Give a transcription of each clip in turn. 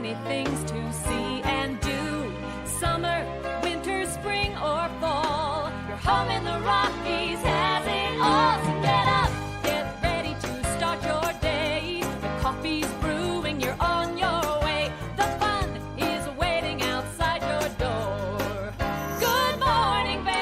many things to see and do. Summer, winter, spring, or fall. Your home in the Rockies has it all. So get up, get ready to start your day. The coffee's brewing, you're on your way. The fun is waiting outside your door. Good morning, Vail.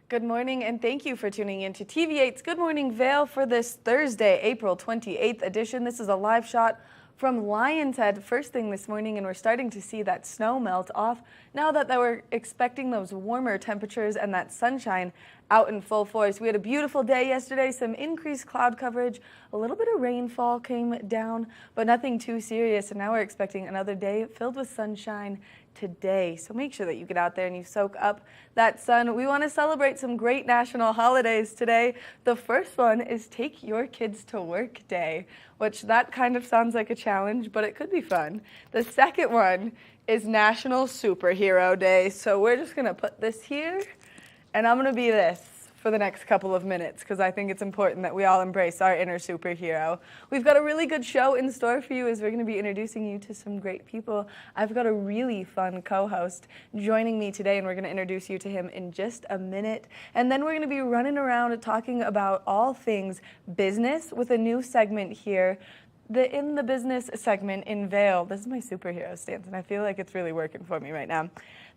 Good morning, and thank you for tuning in to TV8's Good Morning Vail for this Thursday, April 28th edition. This is a live shot from Lion's Head first thing this morning, and we're starting to see that snow melt off now that we're expecting those warmer temperatures and that sunshine out in full force. We had a beautiful day yesterday, some increased cloud coverage, a little bit of rainfall came down, but nothing too serious, and now we're expecting another day filled with sunshine today. So make sure that you get out there and you soak up that sun. We want to celebrate some great national holidays today. The first one is Take Your Kids to Work Day, which that kind of sounds like a challenge, but it could be fun. The second one is National Superhero Day. So we're just going to put this here, and I'm going to be this for the next couple of minutes because I think it's important that we all embrace our inner superhero. We've got a really good show in store for you as we're going to be introducing you to some great people. I've got a really fun co-host joining me today, and we're going to introduce you to him in just a minute. And then we're going to be running around talking about all things business with a new segment here. In the business segment in Vail. This is my superhero stance, and I feel like it's really working for me right now.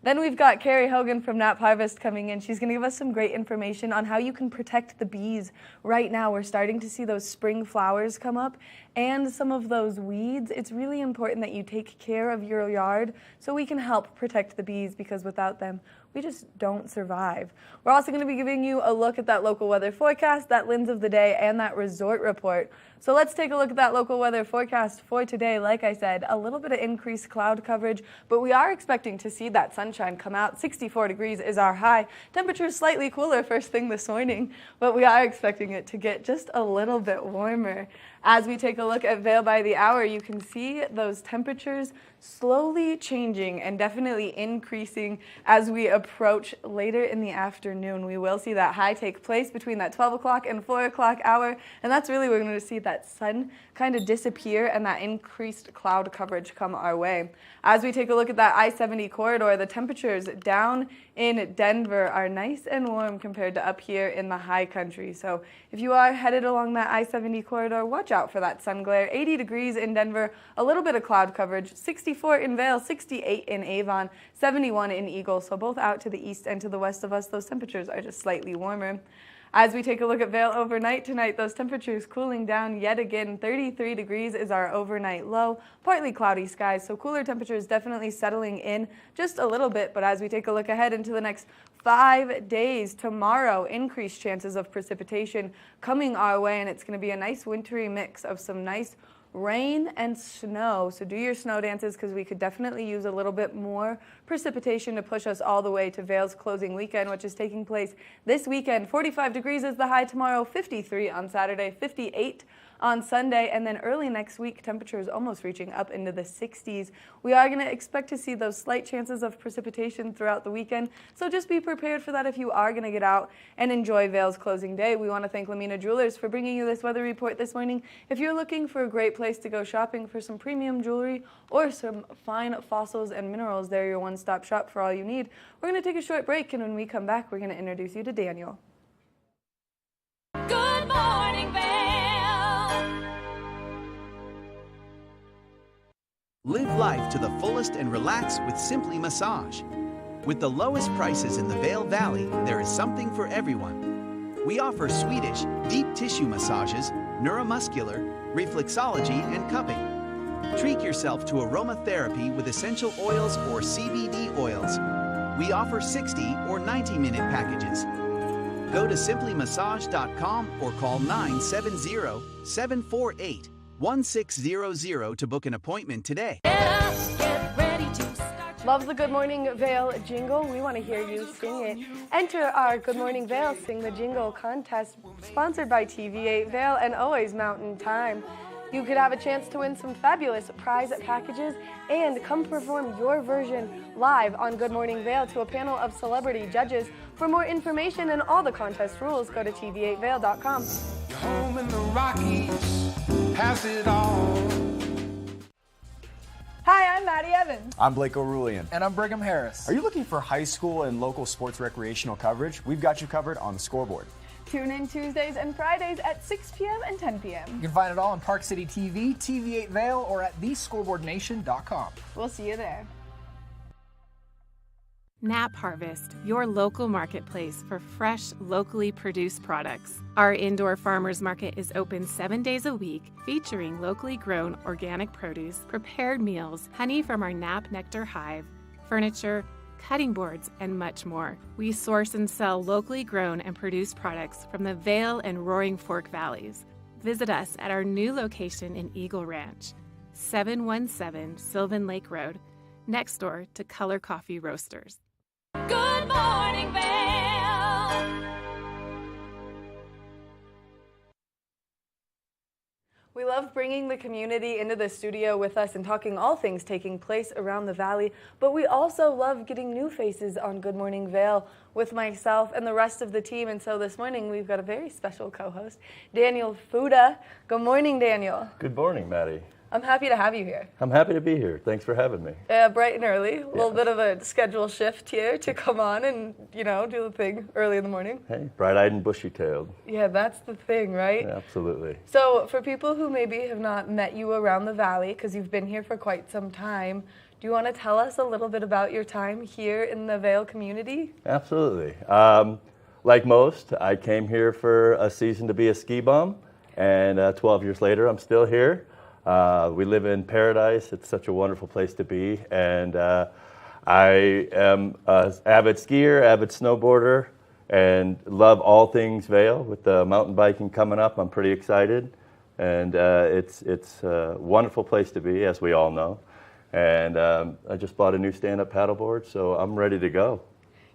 Then we've got Carrie Hogan from Nap Harvest coming in. She's going to give us some great information on how you can protect the bees. Right now, we're starting to see those spring flowers come up and some of those weeds. It's really important that you take care of your yard so we can help protect the bees, because without them, we just don't survive. We're also going to be giving you a look at that local weather forecast, that lens of the day, and that resort report. So let's take a look at that local weather forecast for today. Like I said, a little bit of increased cloud coverage, but we are expecting to see that sunshine come out. 64 degrees is our high. Temperature is slightly cooler first thing this morning, but we are expecting it to get just a little bit warmer. As we take a look at Vail by the hour, you can see those temperatures slowly changing and definitely increasing as we approach later in the afternoon. We will see that high take place between that 12 o'clock and 4 o'clock hour, and that's really we're going to see that sun kind of disappear and that increased cloud coverage come our way. As we take a look at that I-70 corridor, the temperatures down in Denver are nice and warm compared to up here in the high country. So if you are headed along that I-70 corridor, watch out for that sun glare. 80 degrees in Denver, a little bit of cloud coverage, 64 in Vail, 68 in Avon, 71 in Eagle. So both out to the east and to the west of us, those temperatures are just slightly warmer. As we take a look at Vail overnight tonight, those temperatures cooling down yet again. 33 degrees is our overnight low, partly cloudy skies, so cooler temperatures definitely settling in just a little bit. But as we take a look ahead into the next 5 days, tomorrow, increased chances of precipitation coming our way, and it's going to be a nice wintry mix of some nice rain and snow. So do your snow dances, because we could definitely use a little bit more precipitation to push us all the way to Vail's closing weekend, which is taking place this weekend. 45 degrees is the high tomorrow, 53 on Saturday, 58 on Sunday, and then early next week, temperatures almost reaching up into the 60s. We are going to expect to see those slight chances of precipitation throughout the weekend, so just be prepared for that if you are going to get out and enjoy Vail's closing day. We want to thank Lamina Jewelers for bringing you this weather report this morning. If you're looking for a great place to go shopping for some premium jewelry or some fine fossils and minerals, they're your one-stop shop for all you need. We're going to take a short break, and when we come back, we're going to introduce you to Daniel. Good morning, Vail. Live life to the fullest and relax with Simply Massage. With the lowest prices in the Vail Valley, there is something for everyone. We offer Swedish, deep tissue massages, neuromuscular, reflexology, and cupping. Treat yourself to aromatherapy with essential oils or CBD oils. We offer 60 or 90-minute packages. Go to simplymassage.com or call 970-748-1600 to book an appointment today. Get up, get ready to start. Love the Good Morning Vail jingle. We want to hear you sing it. Enter our Good Morning Vail Sing the Jingle contest, sponsored by TV8 Vail and Always Mountain Time. You could have a chance to win some fabulous prize packages and come perform your version live on Good Morning Vail to a panel of celebrity judges. For more information and all the contest rules, go to tv8vail.com. home in the Rockies has it all. Hi, I'm Maddie Evans. I'm Blake O'Rulian. And I'm Brigham Harris. Are you looking for high school and local sports recreational coverage? We've got you covered on the Scoreboard. Tune in Tuesdays and Fridays at 6 p.m. and 10 p.m. You can find it all on Park City TV, TV8 Vail, or at thescoreboardnation.com. We'll see you there. Nap Harvest, your local marketplace for fresh, locally produced products. Our indoor farmers market is open 7 days a week, featuring locally grown organic produce, prepared meals, honey from our Nap Nectar hive, furniture, cutting boards, and much more. We source and sell locally grown and produced products from the Vail and Roaring Fork Valleys. Visit us at our new location in Eagle Ranch, 717 Sylvan Lake Road, next door to Color Coffee Roasters. Good morning, Vail. We love bringing the community into the studio with us and talking all things taking place around the valley, but we also love getting new faces on Good Morning Vail with myself and the rest of the team. And so this morning we've got a very special co-host, Daniel Fuda. Good morning, Daniel. Good morning, Maddie. I'm happy to have you here. I'm happy to be here. Thanks for having me. Bright and early, a little bit of a schedule shift here to come on and, do the thing early in the morning. Hey, bright-eyed and bushy-tailed. Yeah, that's the thing, right? Yeah, absolutely. So for people who maybe have not met you around the valley, because you've been here for quite some time, do you want to tell us a little bit about your time here in the Vail community? Absolutely. Like most, I came here for a season to be a ski bum, and 12 years later, I'm still here. We live in paradise. It's such a wonderful place to be, and I am an avid skier, avid snowboarder, and love all things Vail. With the mountain biking coming up, I'm pretty excited, and it's a wonderful place to be, as we all know. And I just bought a new stand-up paddleboard, so I'm ready to go.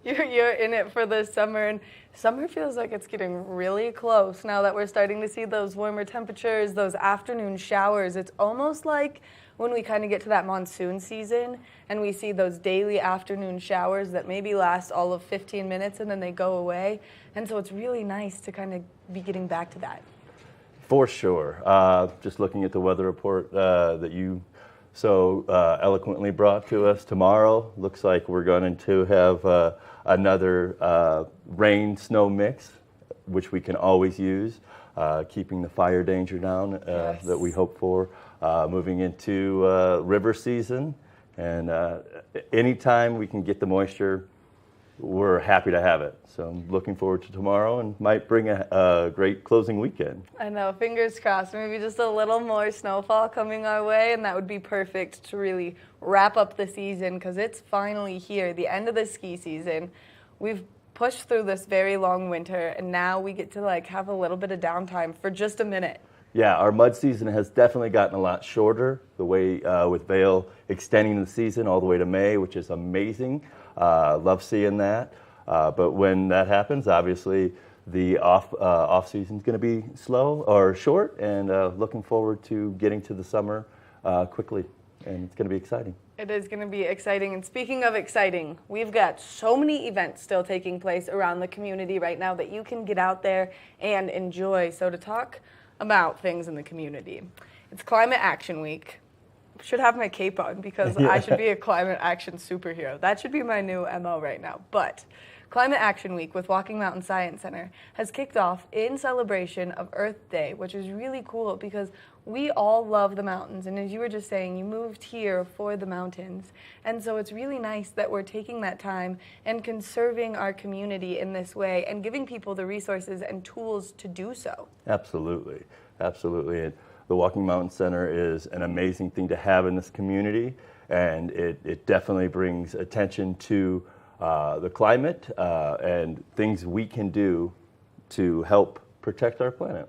You're in it for the summer, and summer feels like it's getting really close now that we're starting to see those warmer temperatures, those afternoon showers. It's almost like when we kind of get to that monsoon season and we see those daily afternoon showers that maybe last all of 15 minutes and then they go away. And so it's really nice to kind of be getting back to that. For sure. Just looking at the weather report that you so eloquently brought to us tomorrow, looks like we're going to have another rain-snow mix, which we can always use, keeping the fire danger down Yes. that we hope for, moving into river season. And anytime we can get the moisture, we're happy to have it. So I'm looking forward to tomorrow and might bring a great closing weekend. I know, fingers crossed. Maybe just a little more snowfall coming our way, and that would be perfect to really wrap up the season because it's finally here, the end of the ski season. We've pushed through this very long winter, and now we get to have a little bit of downtime for just a minute. Yeah, our mud season has definitely gotten a lot shorter, the way with Vail extending the season all the way to May, which is amazing. Love seeing that. But when that happens, obviously the off season is going to be slow or short, and looking forward to getting to the summer quickly, and it's going to be exciting. It is going to be exciting. And speaking of exciting, we've got so many events still taking place around the community right now that you can get out there and enjoy. So to talk about things in the community, it's Climate Action Week. Should have my cape on because I should be a climate action superhero. That should be my new MO right now. But Climate Action Week with Walking Mountain Science Center has kicked off in celebration of Earth Day, which is really cool because we all love the mountains. And as you were just saying, you moved here for the mountains. And so it's really nice that we're taking that time and conserving our community in this way and giving people the resources and tools to do so. Absolutely, absolutely. And the Walking Mountain Center is an amazing thing to have in this community, and it definitely brings attention to the climate and things we can do to help protect our planet.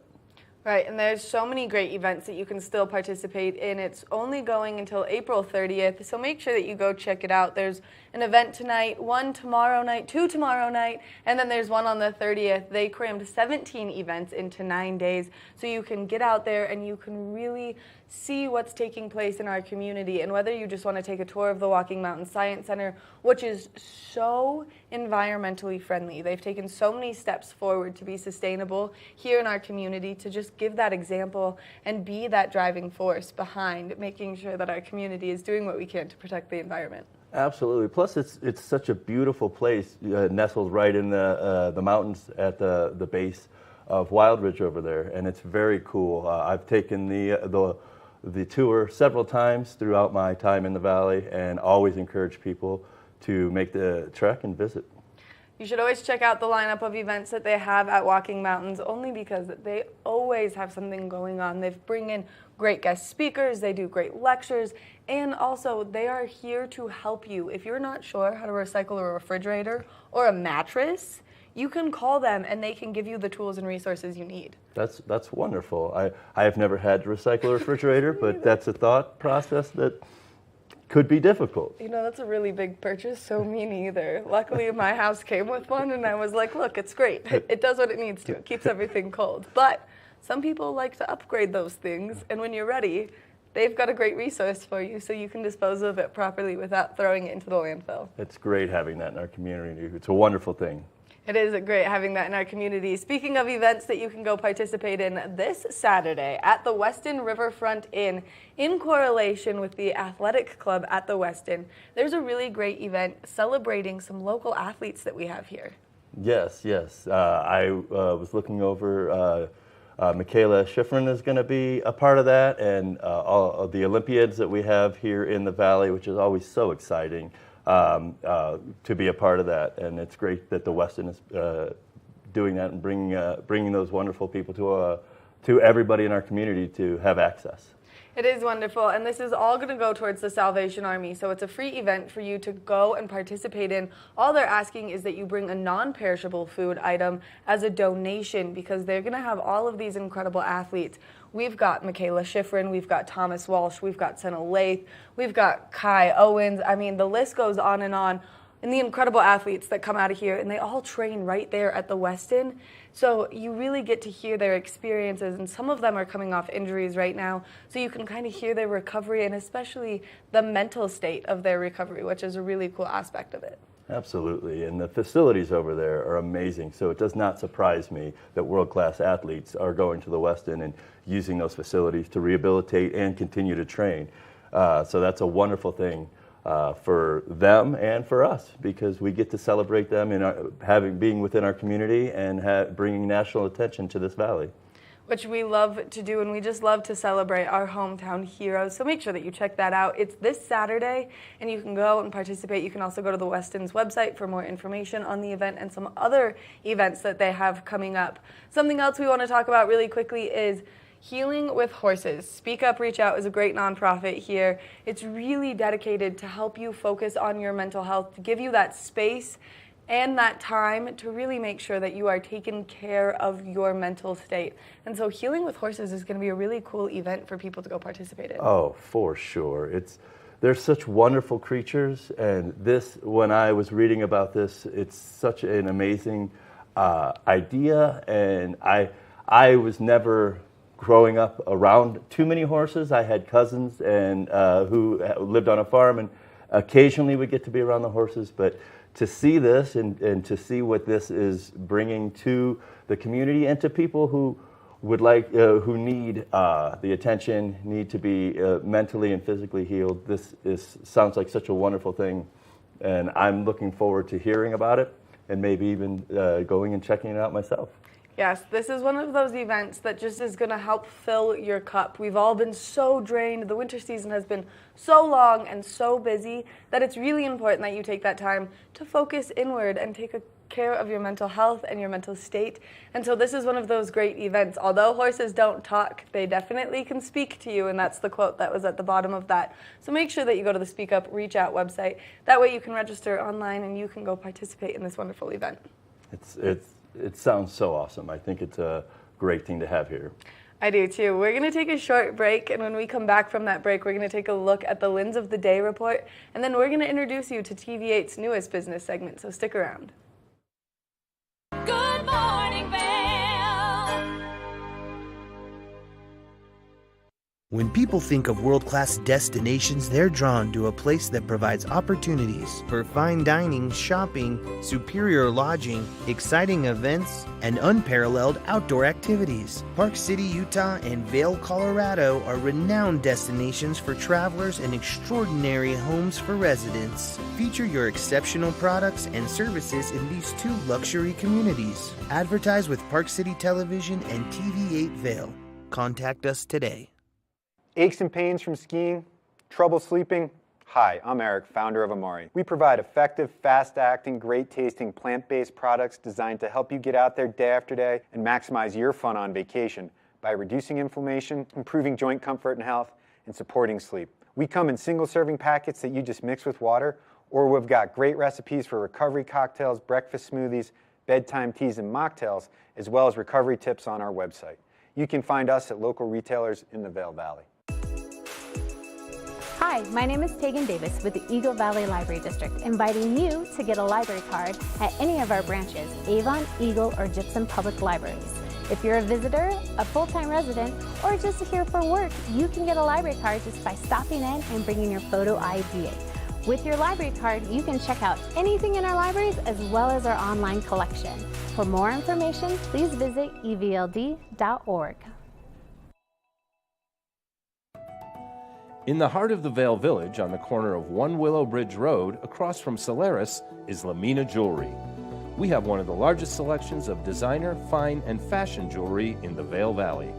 Right, and there's so many great events that you can still participate in. It's only going until April 30th, so make sure that you go check it out. There's an event tonight, one tomorrow night, two tomorrow night, and then there's one on the 30th. They crammed 17 events into 9 days, so you can get out there and you can really see what's taking place in our community. And whether you just want to take a tour of the Walking Mountain Science Center, which is so environmentally friendly. They've taken so many steps forward to be sustainable here in our community, to just give that example and be that driving force behind making sure that our community is doing what we can to protect the environment. Absolutely. Plus, it's such a beautiful place, nestled right in the mountains at the base of Wild Ridge over there, and it's very cool. I've taken the tour several times throughout my time in the valley, and always encourage people to make the trek and visit. You should always check out the lineup of events that they have at Walking Mountains, only because they always have something going on. They bring in great guest speakers, they do great lectures, and also they are here to help you. If you're not sure how to recycle a refrigerator or a mattress, you can call them and they can give you the tools and resources you need. That's wonderful. I have never had to recycle a refrigerator, but that's a thought process that could be difficult. You know, that's a really big purchase, so me neither. Luckily, my house came with one, and I was like, look, it's great. It does what it needs to. It keeps everything cold. But some people like to upgrade those things, and when you're ready, they've got a great resource for you so you can dispose of it properly without throwing it into the landfill. It's great having that in our community. It's a wonderful thing. It is great having that in our community. Speaking of events that you can go participate in this Saturday at the Weston Riverfront Inn, in correlation with the athletic club at the Weston, there's a really great event celebrating some local athletes that we have here. Yes. I was looking over, Michaela Schifrin is going to be a part of that, and all of the Olympiads that we have here in the Valley, which is always so exciting. To be a part of that, and it's great that the Weston is doing that and bringing those wonderful people to everybody in our community to have access. It is wonderful, and this is all going to go towards the Salvation Army, so it's a free event for you to go and participate in. All they're asking is that you bring a non-perishable food item as a donation, because they're going to have all of these incredible athletes. We've got Michaela Schifrin, we've got Thomas Walsh, we've got Senna Lath, we've got Kai Owens. I mean, the list goes on, and the incredible athletes that come out of here, and they all train right there at the Weston. So you really get to hear their experiences, and some of them are coming off injuries right now, so you can kind of hear their recovery and especially the mental state of their recovery, which is a really cool aspect of it. Absolutely, and the facilities over there are amazing, so it does not surprise me that world-class athletes are going to the Weston and using those facilities to rehabilitate and continue to train. So that's a wonderful thing for them and for us, because we get to celebrate them in being within our community and bringing national attention to this valley. Which we love to do, and we just love to celebrate our hometown heroes. So make sure that you check that out. It's this Saturday, and you can go and participate. You can also go to the Weston's website for more information on the event and some other events that they have coming up. Something else we want to talk about really quickly is Healing with Horses. Speak Up, Reach Out is a great nonprofit here. It's really dedicated to help you focus on your mental health, to give you that space and that time to really make sure that you are taking care of your mental state. And so Healing with Horses is going to be a really cool event for people to go participate in. Oh, for sure. They're such wonderful creatures, and when I was reading about this, it's such an amazing idea, and I was never growing up around too many horses. I had cousins and who lived on a farm, and occasionally we get to be around the horses, but to see this and to see what this is bringing to the community and to people who would who need the attention, need to be mentally and physically healed, sounds like such a wonderful thing, and I'm looking forward to hearing about it and maybe even going and checking it out myself. Yes, this is one of those events that just is going to help fill your cup. We've all been so drained. The winter season has been so long and so busy that it's really important that you take that time to focus inward and take care of your mental health and your mental state. And so this is one of those great events. Although horses don't talk, they definitely can speak to you, and that's the quote that was at the bottom of that. So make sure that you go to the Speak Up, Reach Out website. That way you can register online and you can go participate in this wonderful event. It sounds so awesome. I think it's a great thing to have here. I do too. We're going to take a short break, and when we come back from that break, we're going to take a look at the Lens of the Day report, and then we're going to introduce you to TV8's newest business segment, so stick around. Good morning, Vail. When people think of world-class destinations, they're drawn to a place that provides opportunities for fine dining, shopping, superior lodging, exciting events, and unparalleled outdoor activities. Park City, Utah and Vail, Colorado are renowned destinations for travelers and extraordinary homes for residents. Feature your exceptional products and services in these two luxury communities. Advertise with Park City Television and TV8 Vail. Contact us today. Aches and pains from skiing? Trouble sleeping? Hi, I'm Eric, founder of Amari. We provide effective, fast-acting, great-tasting, plant-based products designed to help you get out there day after day and maximize your fun on vacation by reducing inflammation, improving joint comfort and health, and supporting sleep. We come in single-serving packets that you just mix with water, or we've got great recipes for recovery cocktails, breakfast smoothies, bedtime teas, and mocktails, as well as recovery tips on our website. You can find us at local retailers in the Vail Valley. Hi, my name is Tegan Davis with the Eagle Valley Library District, inviting you to get a library card at any of our branches, Avon, Eagle, or Gypsum Public Libraries. If you're a visitor, a full-time resident, or just here for work, you can get a library card just by stopping in and bringing your photo ID. With your library card, you can check out anything in our libraries as well as our online collection. For more information, please visit evld.org. In the heart of the Vail Village, on the corner of One Willow Bridge Road, across from Solaris, is Lamina Jewelry. We have one of the largest selections of designer, fine, and fashion jewelry in the Vail Valley.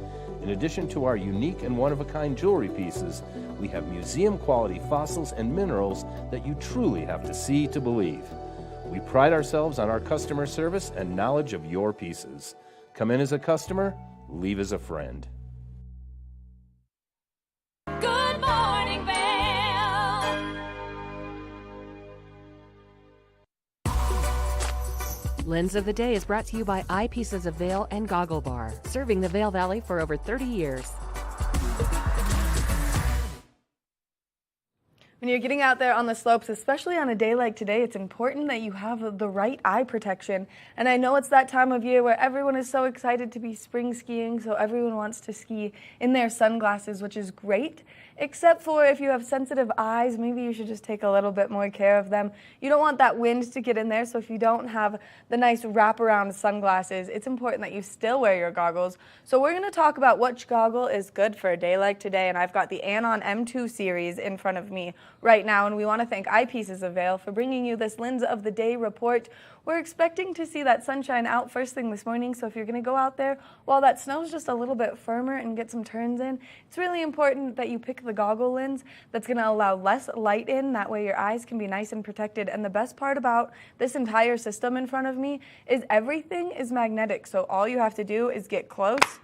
In addition to our unique and one-of-a-kind jewelry pieces, we have museum-quality fossils and minerals that you truly have to see to believe. We pride ourselves on our customer service and knowledge of your pieces. Come in as a customer, leave as a friend. Good morning, Vail. Lens of the Day is brought to you by Eyepieces of Vail and Goggle Bar, serving the Vail Valley for over 30 years. When you're getting out there on the slopes, especially on a day like today, it's important that you have the right eye protection. And I know it's that time of year where everyone is so excited to be spring skiing, so everyone wants to ski in their sunglasses, which is great. Except for if you have sensitive eyes, maybe you should just take a little bit more care of them. You don't want that wind to get in there, so if you don't have the nice wraparound sunglasses, it's important that you still wear your goggles. So we're going to talk about which goggle is good for a day like today, and I've got the Anon M2 series in front of me right now, and we want to thank Eyepieces of Vail for bringing you this Lens of the Day report. We're expecting to see that sunshine out first thing this morning, so if you're going to go out there while that snow's just a little bit firmer and get some turns in, it's really important that you pick the goggle lens that's going to allow less light in. That way your eyes can be nice and protected. And the best part about this entire system in front of me is everything is magnetic, so all you have to do is get close,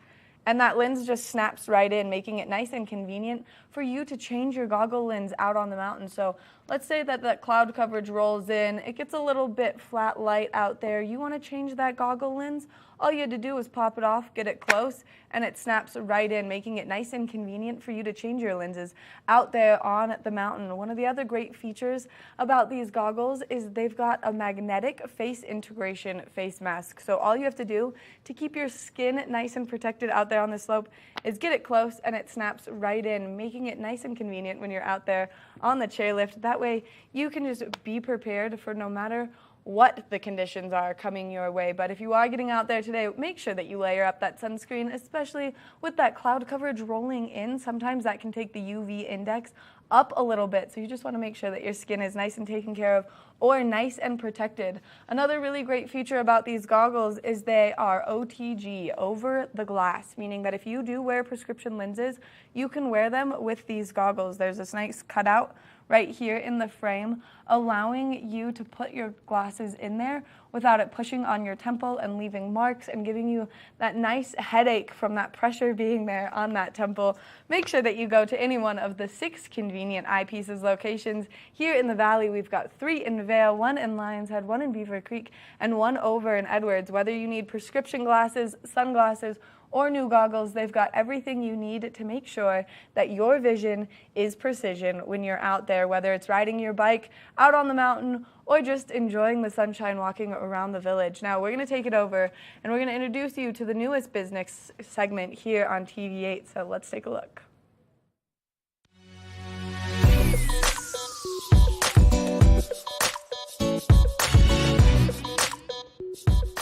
and that lens just snaps right in, making it nice and convenient for you to change your goggle lens out on the mountain. So let's say that that cloud coverage rolls in, it gets a little bit flat light out there. You want to change that goggle lens, all you had to do was pop it off, get it close, and it snaps right in, making it nice and convenient for you to change your lenses out there on the mountain. One of the other great features about these goggles is they've got a magnetic face integration face mask. So all you have to do to keep your skin nice and protected out there on the slope is get it close and it snaps right in, making it nice and convenient when you're out there on the chairlift. That way you can just be prepared for no matter what the conditions are coming your way. But if you are getting out there today, make sure that you layer up that sunscreen, especially with that cloud coverage rolling in. Sometimes that can take the UV index up a little bit, so you just want to make sure that your skin is nice and taken care of or nice and protected. Another really great feature about these goggles is they are OTG, over the glass, meaning that if you do wear prescription lenses, you can wear them with these goggles. There's this nice cutout right here in the frame, allowing you to put your glasses in there without it pushing on your temple and leaving marks and giving you that nice headache from that pressure being there on that temple. Make sure that you go to any one of the 6 convenient Eyepieces locations. Here in the Valley, we've got 3 in Vail, 1 in Lions Head, 1 in Beaver Creek, and 1 over in Edwards. Whether you need prescription glasses, sunglasses, or new goggles, they've got everything you need to make sure that your vision is precision when you're out there, whether it's riding your bike out on the mountain or just enjoying the sunshine walking around the village. Now we're going to take it over and we're going to introduce you to the newest business segment here on TV8, so let's take a look.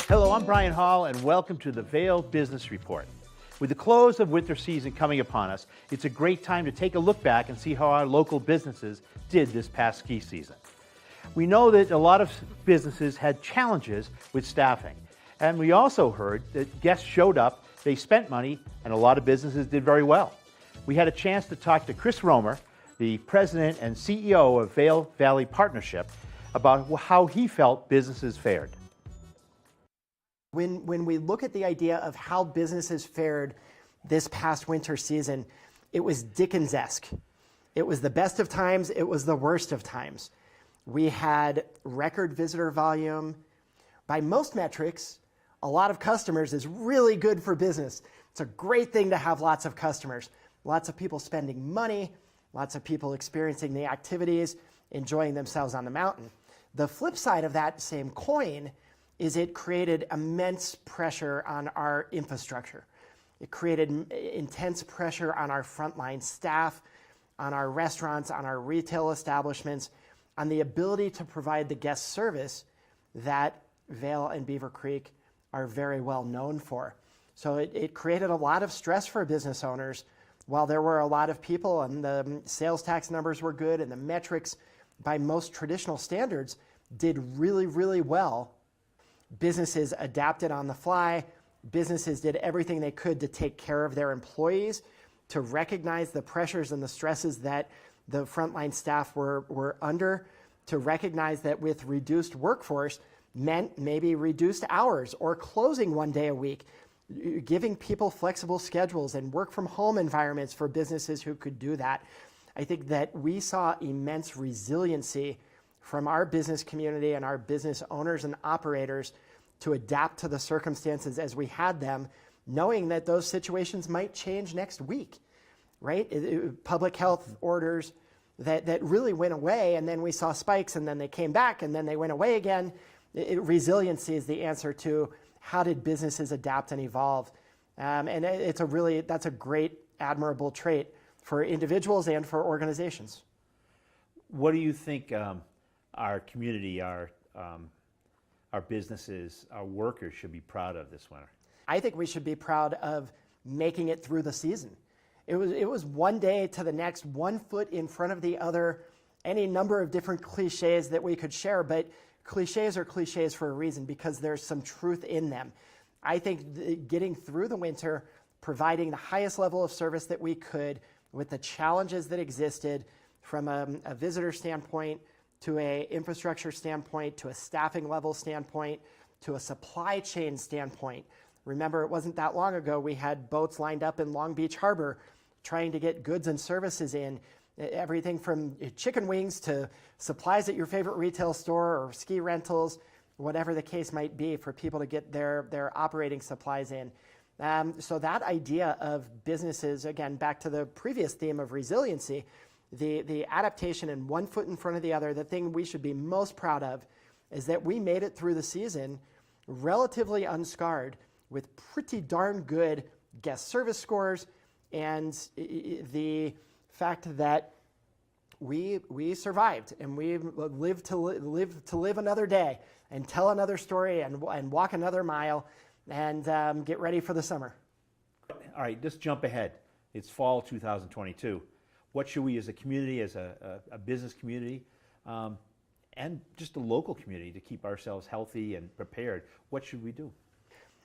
Hello, I'm Brian Hall, and welcome to the Vail Business Report. With the close of winter season coming upon us, it's a great time to take a look back and see how our local businesses did this past ski season. We know that a lot of businesses had challenges with staffing, and we also heard that guests showed up, they spent money, and a lot of businesses did very well. We had a chance to talk to Chris Romer, the president and CEO of Vail Valley Partnership, about how he felt businesses fared. When we look at the idea of how businesses fared this past winter season, it was Dickens-esque. It was the best of times, it was the worst of times. We had record visitor volume. By most metrics, a lot of customers is really good for business. It's a great thing to have lots of customers. Lots of people spending money, lots of people experiencing the activities, enjoying themselves on the mountain. The flip side of that same coin is it created immense pressure on our infrastructure. It created intense pressure on our frontline staff, on our restaurants, on our retail establishments, on the ability to provide the guest service that Vail and Beaver Creek are very well known for. So it created a lot of stress for business owners. While there were a lot of people and the sales tax numbers were good and the metrics by most traditional standards did really, really well, businesses adapted on the fly. Businesses did everything they could to take care of their employees, to recognize the pressures and the stresses that the frontline staff were under, to recognize that with reduced workforce meant maybe reduced hours or closing one day a week, giving people flexible schedules and work from home environments for businesses who could do that. I think that we saw immense resiliency from our business community and our business owners and operators to adapt to the circumstances as we had them, knowing that those situations might change next week, right? Public health orders that really went away, and then we saw spikes, and then they came back, and then they went away again. Resiliency is the answer to how did businesses adapt and evolve. And that's a great, admirable trait for individuals and for organizations. What do you think our community, our businesses, our workers should be proud of this winter? I think we should be proud of making it through the season. It was one day to the next, one foot in front of the other, any number of different cliches that we could share, but cliches are cliches for a reason because there's some truth in them. I think getting through the winter, providing the highest level of service that we could with the challenges that existed from a visitor standpoint, to an infrastructure standpoint, to a staffing level standpoint, to a supply chain standpoint. Remember, it wasn't that long ago we had boats lined up in Long Beach Harbor trying to get goods and services in, everything from chicken wings to supplies at your favorite retail store or ski rentals, whatever the case might be, for people to get their operating supplies in. So that idea of businesses, again, back to the previous theme of resiliency, the adaptation and one foot in front of the other, the thing we should be most proud of is that we made it through the season relatively unscarred with pretty darn good guest service scores, and the fact that we survived and we lived to live another day and tell another story and walk another mile and get ready for the summer. All right, just jump ahead. It's fall 2022. What should we as a community, as a business community, and just a local community to keep ourselves healthy and prepared, what should we do?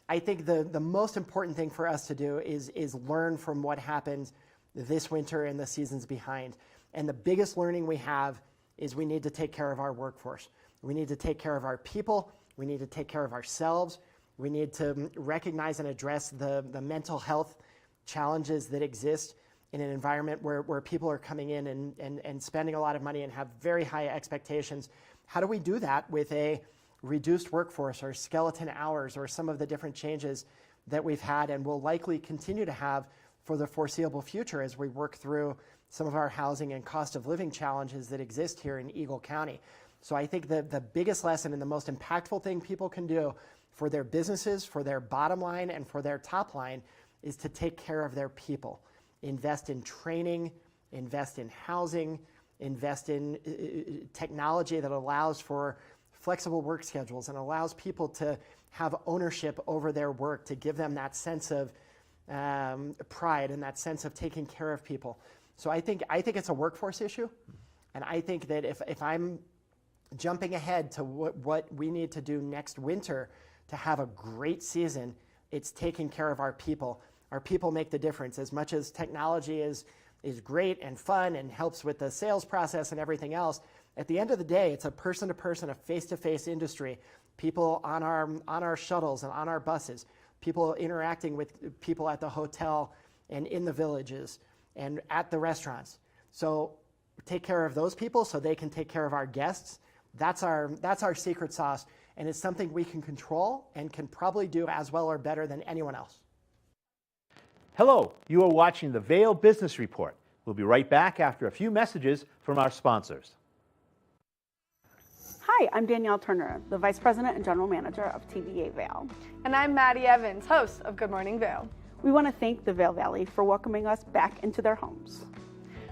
I think the most important thing for us to do is learn from what happened this winter and the seasons behind. And the biggest learning we have is we need to take care of our workforce. We need to take care of our people. We need to take care of ourselves. We need to recognize and address the mental health challenges that exist in an environment where people are coming in and spending a lot of money and have very high expectations. How do we do that with a reduced workforce or skeleton hours or some of the different changes that we've had and will likely continue to have for the foreseeable future as we work through some of our housing and cost of living challenges that exist here in Eagle County? So I think the biggest lesson and the most impactful thing people can do for their businesses, for their bottom line, and for their top line is to take care of their people. Invest in training, invest in housing, invest in technology that allows for flexible work schedules and allows people to have ownership over their work, to give them that sense of pride and that sense of taking care of people. So I think it's a workforce issue, and I think that if I'm jumping ahead to what we need to do next winter to have a great season, it's taking care of our people. Our people make the difference. As much as technology is great and fun and helps with the sales process and everything else, at the end of the day, it's a person-to-person, a face-to-face industry. People on our shuttles and on our buses, people interacting with people at the hotel and in the villages and at the restaurants. So take care of those people so they can take care of our guests. That's our secret sauce, and it's something we can control and can probably do as well or better than anyone else. Hello, you are watching the Vail Business Report. We'll be right back after a few messages from our sponsors. Hi, I'm Danielle Turner, the Vice President and General Manager of TVA Vail. And I'm Maddie Evans, host of Good Morning Vail. We want to thank the Vail Valley for welcoming us back into their homes.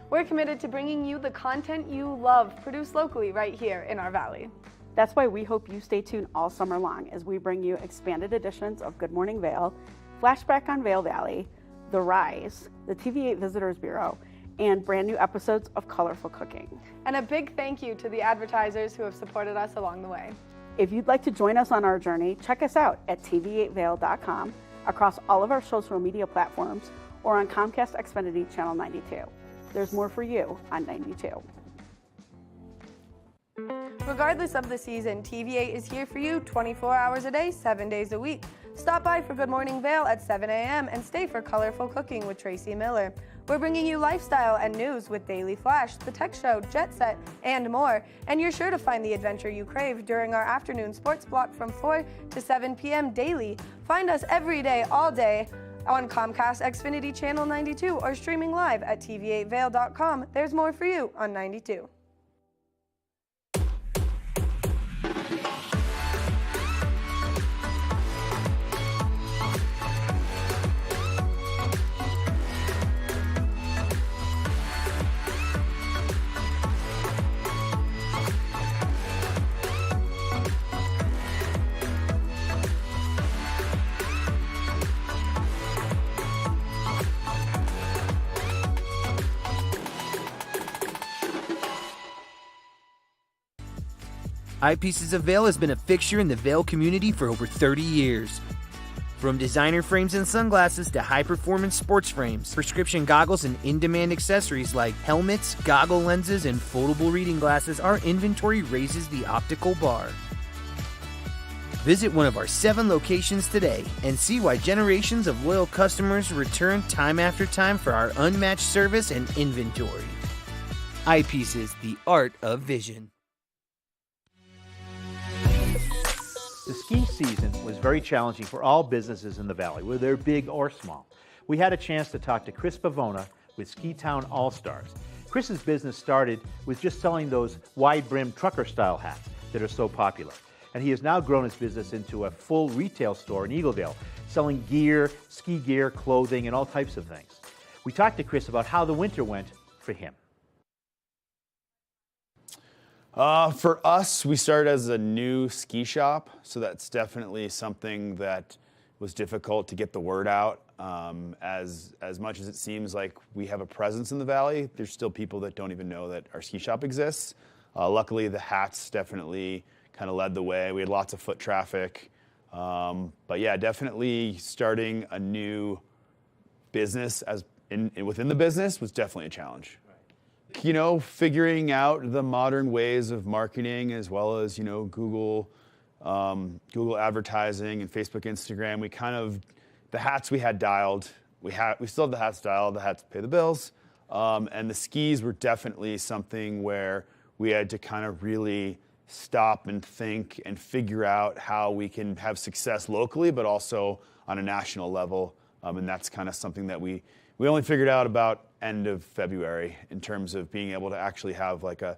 We're committed to bringing you the content you love, produced locally right here in our valley. That's why we hope you stay tuned all summer long as we bring you expanded editions of Good Morning Vail, Flashback on Vail Valley, The Rise, the TVA Visitors Bureau, and brand new episodes of Colorful Cooking. And a big thank you to the advertisers who have supported us along the way. If you'd like to join us on our journey, check us out at tv8vail.com, across all of our social media platforms, or on Comcast Xfinity Channel 92. There's more for you on 92. Regardless of the season, TVA is here for you 24 hours a day, 7 days a week. Stop by for Good Morning Vail at 7 a.m. and stay for Colorful Cooking with Tracy Miller. We're bringing you lifestyle and news with Daily Flash, The Tech Show, Jet Set, and more. And you're sure to find the adventure you crave during our afternoon sports block from 4 to 7 p.m. daily. Find us every day, all day, on Comcast Xfinity Channel 92 or streaming live at tv8vail.com. There's more for you on 92. Eyepieces of Vail has been a fixture in the Vail community for over 30 years. From designer frames and sunglasses to high-performance sports frames, prescription goggles, and in-demand accessories like helmets, goggle lenses, and foldable reading glasses, our inventory raises the optical bar. Visit one of our 7 locations today and see why generations of loyal customers return time after time for our unmatched service and inventory. Eyepieces, the art of vision. The ski season was very challenging for all businesses in the valley, whether they're big or small. We had a chance to talk to Chris Pavona with Ski Town All-Stars. Chris's business started with just selling those wide-brimmed trucker-style hats that are so popular. And he has now grown his business into a full retail store in Eagledale, selling gear, ski gear, clothing, and all types of things. We talked to Chris about how the winter went for him. For us, we started as a new ski shop, so that's definitely something that was difficult to get the word out. As much as it seems like we have a presence in the valley, there's still people that don't even know that our ski shop exists. Luckily, the hats definitely kind of led the way. We had lots of foot traffic. But yeah, definitely starting a new business within the business was definitely a challenge. You know, figuring out the modern ways of marketing as well as, you know, Google advertising and Facebook, Instagram. We kind of, the hats we had dialed, we still have the hats dialed, the hats pay the bills. And the skis were definitely something where we had to kind of really stop and think and figure out how we can have success locally, but also on a national level. And that's kind of something that we only figured out about end of February in terms of being able to actually have like a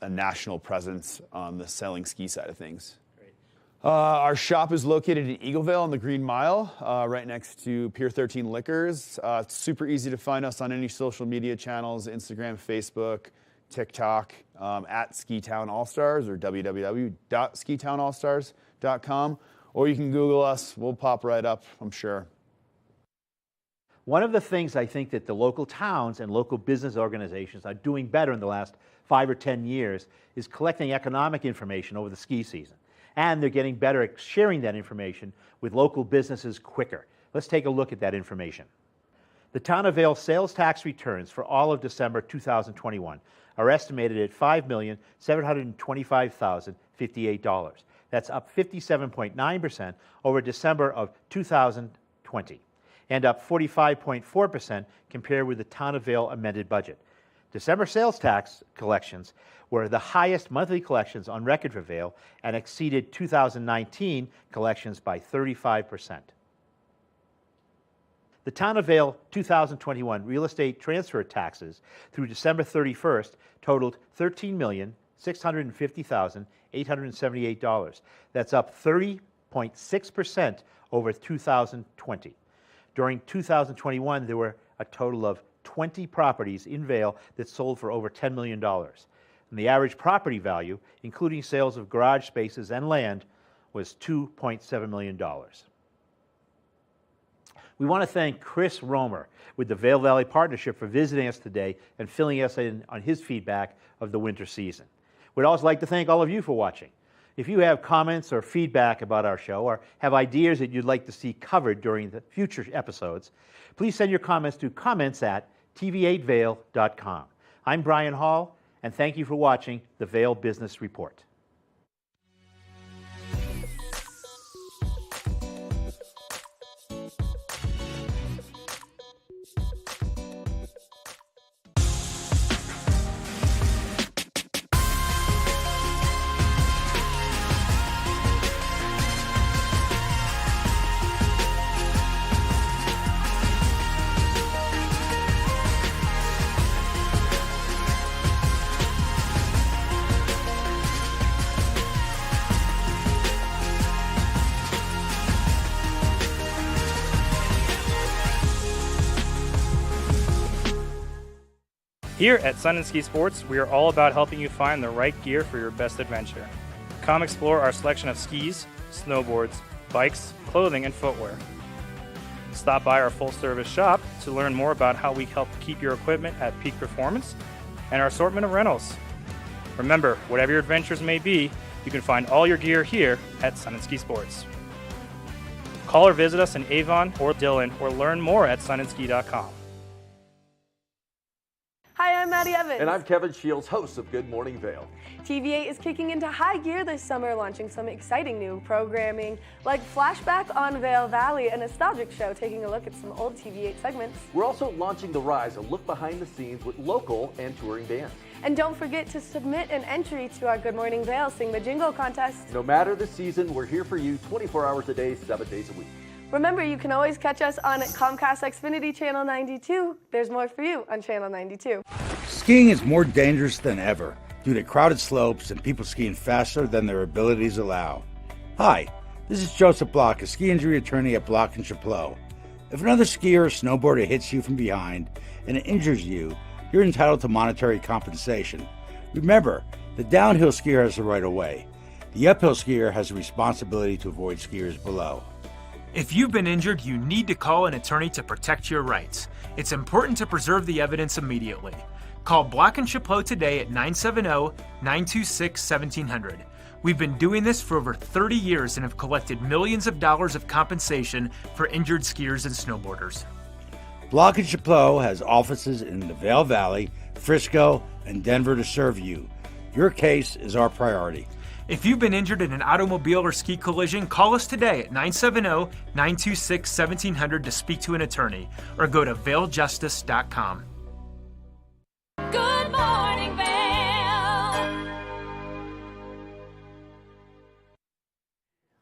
national presence on the selling ski side of things. Our shop is located in Eaglevale on the Green Mile, right next to Pier 13 Liquors. It's super easy to find us on any social media channels, Instagram, Facebook, TikTok at SkiTown All-Stars or www.skitownallstars.com, or you can Google us. We'll pop right up, I'm sure. One of the things I think that the local towns and local business organizations are doing better in the last 5 or 10 years is collecting economic information over the ski season. And they're getting better at sharing that information with local businesses quicker. Let's take a look at that information. The Town of Vail sales tax returns for all of December 2021 are estimated at $5,725,058. That's up 57.9% over December of 2020, and up 45.4% compared with the Town of Vail amended budget. December sales tax collections were the highest monthly collections on record for Vail and exceeded 2019 collections by 35%. The Town of Vail 2021 real estate transfer taxes through December 31st totaled $13,650,878. That's up 30.6% over 2020. During 2021, there were a total of 20 properties in Vail that sold for over $10 million. And the average property value, including sales of garage spaces and land, was $2.7 million. We want to thank Chris Romer with the Vail Valley Partnership for visiting us today and filling us in on his feedback of the winter season. We'd also like to thank all of you for watching. If you have comments or feedback about our show or have ideas that you'd like to see covered during the future episodes, please send your comments to comments@tv8vail.com. I'm Brian Hall, and thank you for watching the Vail Business Report. Here at Sun and Ski Sports, we are all about helping you find the right gear for your best adventure. Come explore our selection of skis, snowboards, bikes, clothing, and footwear. Stop by our full-service shop to learn more about how we help keep your equipment at peak performance and our assortment of rentals. Remember, whatever your adventures may be, you can find all your gear here at Sun and Ski Sports. Call or visit us in Avon or Dillon or learn more at sunandski.com. Hi, I'm Maddie Evans. And I'm Kevin Shields, host of Good Morning Vail. TV8 is kicking into high gear this summer, launching some exciting new programming like Flashback on Vail Valley, a nostalgic show taking a look at some old TV8 segments. We're also launching The Rise, a look behind the scenes with local and touring bands. And don't forget to submit an entry to our Good Morning Vail Sing the Jingle contest. No matter the season, we're here for you 24 hours a day, 7 days a week. Remember, you can always catch us on Comcast Xfinity Channel 92. There's more for you on Channel 92. Skiing is more dangerous than ever due to crowded slopes and people skiing faster than their abilities allow. Hi, this is Joseph Block, a ski injury attorney at Block & Chapleau. If another skier or snowboarder hits you from behind and it injures you, you're entitled to monetary compensation. Remember, the downhill skier has the right of way. The uphill skier has a responsibility to avoid skiers below. If you've been injured, you need to call an attorney to protect your rights. It's important to preserve the evidence immediately. Call Block & Chapleau today at 970-926-1700. We've been doing this for over 30 years and have collected millions of dollars of compensation for injured skiers and snowboarders. Block & Chapleau has offices in the Vail Valley, Frisco, and Denver to serve you. Your case is our priority. If you've been injured in an automobile or ski collision, call us today at 970-926-1700 to speak to an attorney, or go to vailjustice.com. Good morning, Vail.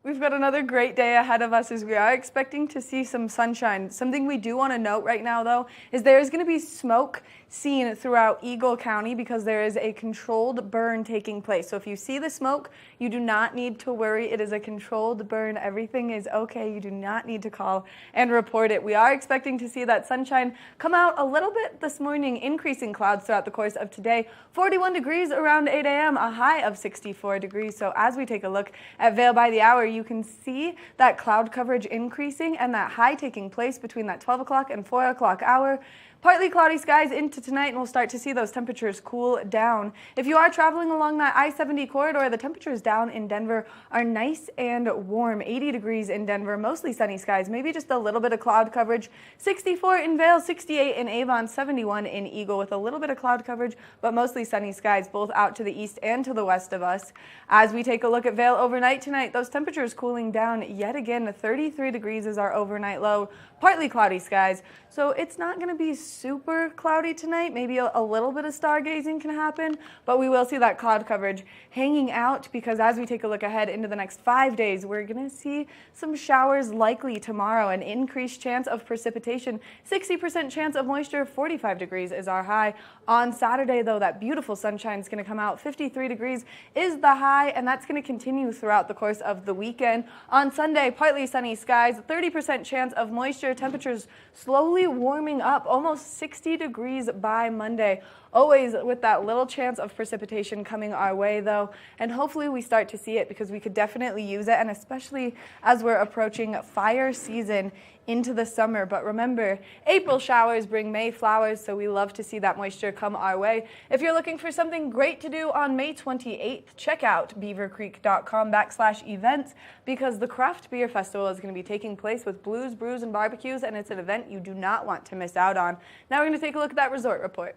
We we've got another great day ahead of us as we are expecting to see some sunshine. Something we do want to note right now, though, is there is going to be smoke seen throughout Eagle County because there is a controlled burn taking place. So if you see the smoke, you do not need to worry. It is a controlled burn. Everything is okay. You do not need to call and report it. We are expecting to see that sunshine come out a little bit this morning, increasing clouds throughout the course of today. 41 degrees around 8 a.m., a high of 64 degrees. So as we take a look at Vail by the hour, you can see that cloud coverage increasing and that high taking place between that 12 o'clock and 4 o'clock hour. Partly cloudy skies into tonight, and we'll start to see those temperatures cool down. If you are traveling along that I-70 corridor, the temperatures down in Denver are nice and warm. 80 degrees in Denver, mostly sunny skies, maybe just a little bit of cloud coverage. 64 in Vail, 68 in Avon, 71 in Eagle with a little bit of cloud coverage, but mostly sunny skies, both out to the east and to the west of us. As we take a look at Vail overnight tonight, those temperatures cooling down yet again. 33 degrees is our overnight low. Partly cloudy skies, so it's not going to be super cloudy tonight. Maybe a little bit of stargazing can happen, but we will see that cloud coverage hanging out because as we take a look ahead into the next 5 days, we're going to see some showers likely tomorrow, an increased chance of precipitation, 60% chance of moisture, 45 degrees is our high. On Saturday, though, that beautiful sunshine is going to come out. 53 degrees is the high, and that's going to continue throughout the course of the weekend. On Sunday, partly sunny skies, 30% chance of moisture, temperatures slowly warming up, almost 60 degrees by Monday. Always with that little chance of precipitation coming our way, though, and hopefully we start to see it because we could definitely use it, and especially as we're approaching fire season into the summer. But remember, April showers bring May flowers, so we love to see that moisture come our way. If you're looking for something great to do on May 28th, check out beavercreek.com/events because the Craft Beer Festival is going to be taking place with blues, brews, and barbecues, and it's an event you do not want to miss out on. Now we're going to take a look at that resort report.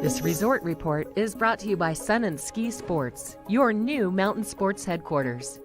This resort report is brought to you by Sun and Ski Sports, your new mountain sports headquarters.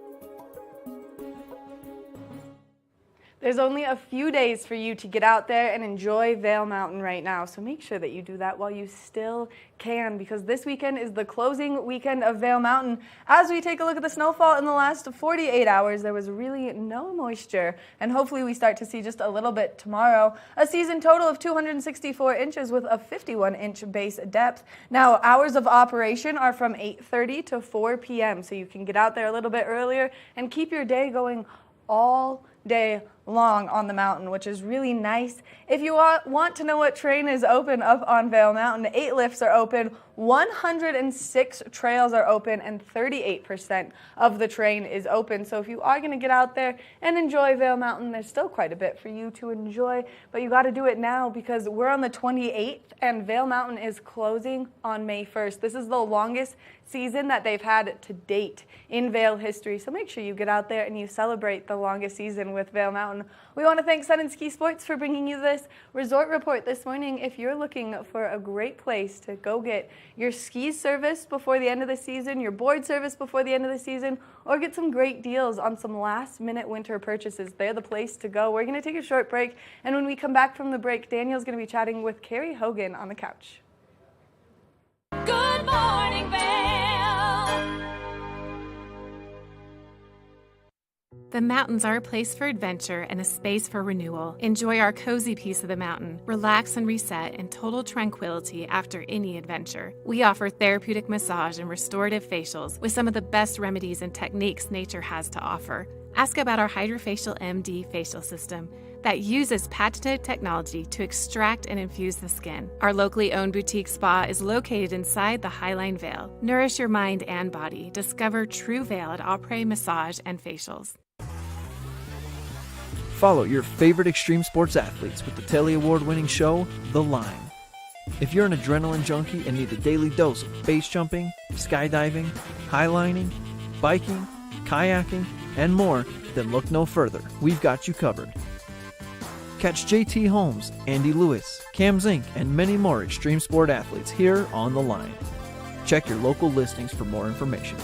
There's only a few days for you to get out there and enjoy Vail Mountain right now, so make sure that you do that while you still can because this weekend is the closing weekend of Vail Mountain. As we take a look at the snowfall in the last 48 hours, there was really no moisture, and hopefully we start to see just a little bit tomorrow. A season total of 264 inches with a 51-inch base depth. Now, hours of operation are from 8:30 to 4 p.m., so you can get out there a little bit earlier and keep your day going all day long on the mountain, which is really nice. If you want to know what terrain is open up on Vail Mountain, 8 lifts are open, 106 trails are open, and 38% of the terrain is open. So if you are going to get out there and enjoy Vail Mountain, there's still quite a bit for you to enjoy, but you got to do it now because we're on the 28th and Vail Mountain is closing on May 1st. This is the longest season that they've had to date in Vail history. So make sure you get out there and you celebrate the longest season with Vail Mountain. We want to thank Sun and Ski Sports for bringing you this resort report this morning. If you're looking for a great place to go get your skis serviced before the end of the season, your board serviced before the end of the season, or get some great deals on some last-minute winter purchases, they're the place to go. We're going to take a short break, and when we come back from the break, Daniel's going to be chatting with Carrie Hogan on the couch. Good morning, Vail. The mountains are a place for adventure and a space for renewal. Enjoy our cozy piece of the mountain. Relax and reset in total tranquility after any adventure. We offer therapeutic massage and restorative facials with some of the best remedies and techniques nature has to offer. Ask about our Hydrofacial MD facial system that uses patented technology to extract and infuse the skin. Our locally owned boutique spa is located inside the Highline Vail. Nourish your mind and body. Discover true Vail at Après Massage and Facials. Follow your favorite extreme sports athletes with the Telly Award-winning show, The Line. If you're an adrenaline junkie and need a daily dose of base jumping, skydiving, highlining, biking, kayaking, and more, then look no further. We've got you covered. Catch JT Holmes, Andy Lewis, Cam Zink, and many more extreme sport athletes here on The Line. Check your local listings for more information.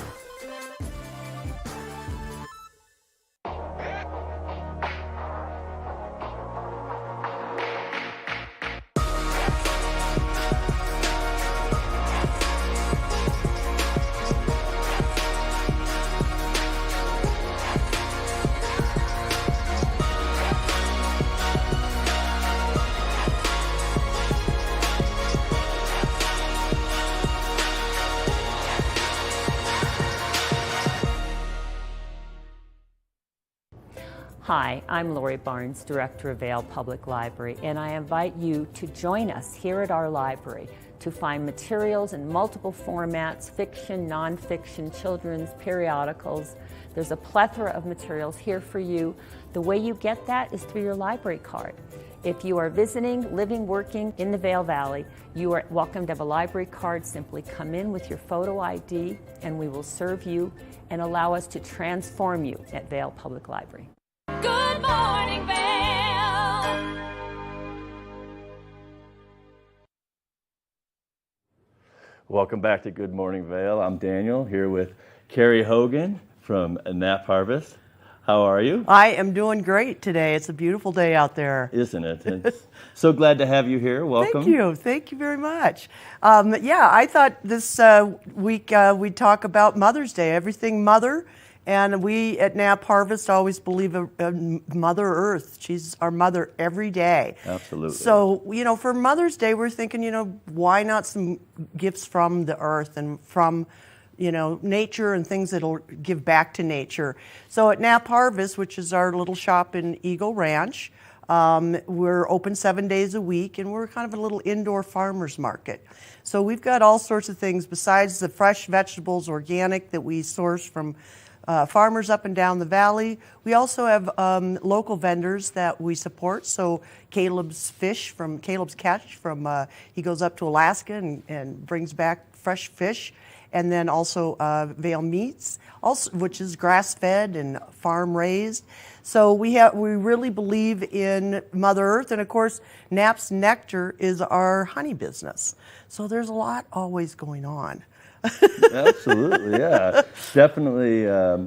Hi, I'm Lori Barnes, Director of Vail Public Library, and I invite you to join us here at our library to find materials in multiple formats, fiction, nonfiction, children's, periodicals. There's a plethora of materials here for you. The way you get that is through your library card. If you are visiting, living, working in the Vail Valley, you are welcome to have a library card. Simply come in with your photo ID and we will serve you and allow us to transform you at Vail Public Library. Good morning, Vail. Welcome back to Good Morning Vail. I'm Daniel here with Carrie Hogan from Nap Harvest. How are you? I am doing great today. It's a beautiful day out there. Isn't it? It's so glad to have you here. Welcome. Thank you. Thank you very much. I thought this week we'd talk about Mother's Day, everything mother. And we at Nap Harvest always believe in Mother Earth. She's our mother every day. Absolutely. So, for Mother's Day, we're thinking, why not some gifts from the earth and from nature and things that'll give back to nature. So at Nap Harvest, which is our little shop in Eagle Ranch, we're open 7 days a week, and we're kind of a little indoor farmer's market. So we've got all sorts of things besides the fresh vegetables, organic, that we source from farmers up and down the valley. We also have local vendors that we support. So Caleb's Catch he goes up to Alaska and brings back fresh fish. And then also Vail Meats, which is grass-fed and farm-raised. So we really believe in Mother Earth, and of course, Nap's Nectar is our honey business. So there's a lot always going on. Absolutely, yeah. Definitely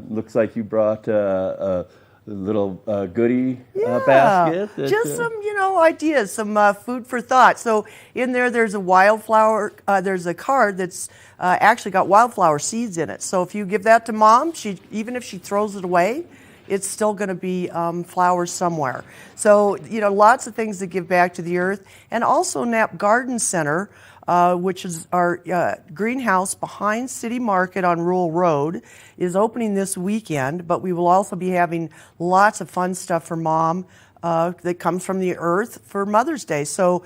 looks like you brought a little goodie basket. Just some, ideas, some food for thought. So in there's a wildflower, there's a card that's actually got wildflower seeds in it. So if you give that to Mom, even if she throws it away, it's still going to be flowers somewhere. So, lots of things that give back to the earth. And also Nap Garden Center, which is our greenhouse behind City Market on Rural Road, is opening this weekend, but we will also be having lots of fun stuff for Mom that comes from the earth for Mother's Day. So,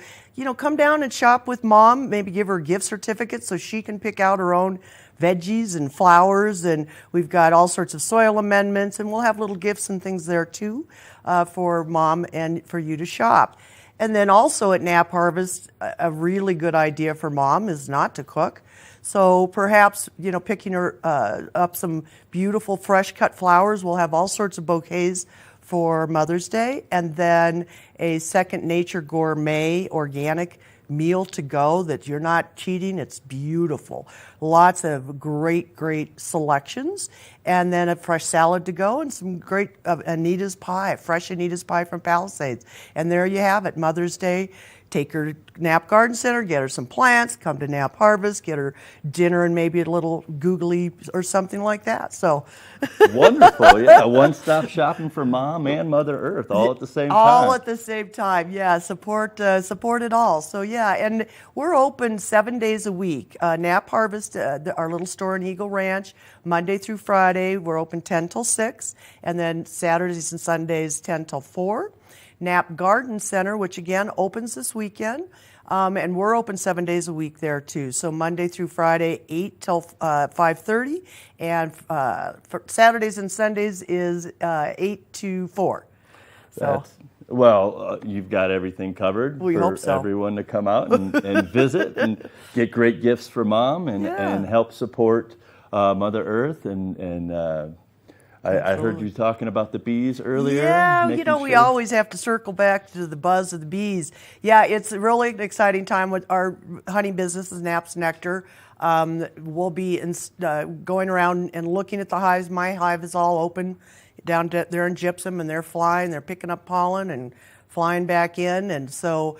come down and shop with Mom, maybe give her a gift certificate so she can pick out her own veggies and flowers, and we've got all sorts of soil amendments, and we'll have little gifts and things there too for Mom and for you to shop. And then also at Nap Harvest, a really good idea for Mom is not to cook. So perhaps, picking her up some beautiful fresh cut flowers. We'll have all sorts of bouquets for Mother's Day, and then a Second Nature Gourmet organic meal to go that you're not cheating. It's beautiful. Lots of great selections, and then a fresh salad to go and some great Anita's pie, fresh Anita's pie from Palisades. And there you have it, Mother's Day. Take her to Nap Garden Center, get her some plants, come to Nap Harvest, get her dinner and maybe a little googly or something like that. So wonderful, yeah. One-stop shopping for Mom and Mother Earth all at the same time. All at the same time, yeah. Support it all. So yeah, and we're open 7 days a week. Nap Harvest, our little store in Eagle Ranch, Monday through Friday, we're open 10 till 6, and then Saturdays and Sundays 10 till 4. Nap Garden Center, which again opens this weekend, and we're open 7 days a week there too. So Monday through Friday, 8 till 5:30, and for Saturdays and Sundays is 8 to 4. So. You've got everything covered we for hope so. Everyone to come out and visit and get great gifts for Mom and help support Mother Earth and I heard you talking about the bees earlier. Yeah, we always have to circle back to the buzz of the bees. Yeah, it's really an exciting time with our honey business, Nap's Nectar. We'll be going around and looking at the hives. My hive is all open down there in Gypsum, and they're flying. They're picking up pollen and flying back in, and so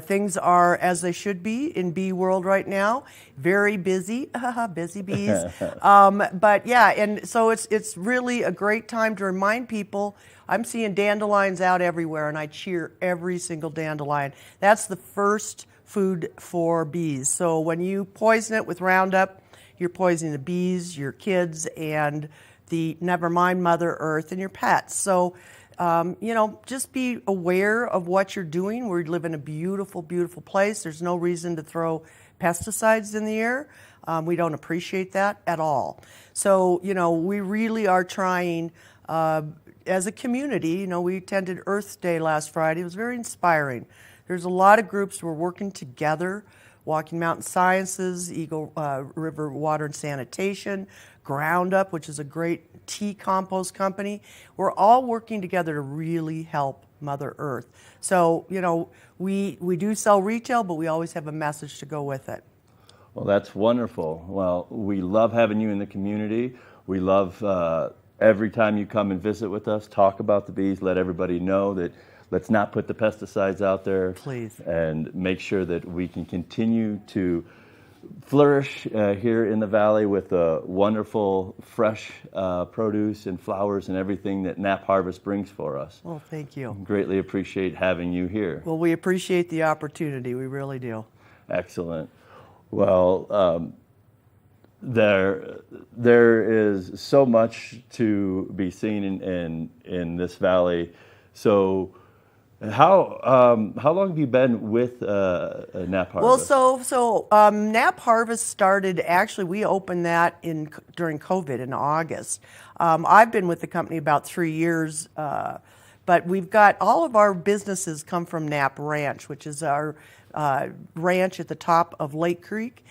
things are as they should be in bee world right now. Very busy, busy bees. But yeah, and so it's really a great time to remind people. I'm seeing dandelions out everywhere, and I cheer every single dandelion. That's the first food for bees. So when you poison it with Roundup, you're poisoning the bees, your kids, and never mind Mother Earth and your pets. So just be aware of what you're doing. We live in a beautiful, beautiful place. There's no reason to throw pesticides in the air. We don't appreciate that at all. So, we really are trying as a community. We attended Earth Day last Friday. It was very inspiring. There's a lot of groups who are working together. Walking Mountain Sciences, Eagle River Water and Sanitation, Ground Up, which is a great tea compost company. We're all working together to really help Mother Earth. So, we do sell retail, but we always have a message to go with it. Well, that's wonderful. Well, we love having you in the community. We love every time you come and visit with us, talk about the bees, let everybody know that let's not put the pesticides out there. Please. And make sure that we can continue to flourish here in the valley with the wonderful fresh produce and flowers and everything that Knapp Harvest brings for us. Well, thank you. Greatly appreciate having you here. Well, we appreciate the opportunity. We really do. Excellent. Well, there is so much to be seen in this valley. So, how long have you been with Knapp Harvest? Well, so Knapp Harvest started. Actually, we opened that during COVID in August. I've been with the company about 3 years, but we've got all of our businesses come from Knapp Ranch, which is our ranch at the top of Lake Creek,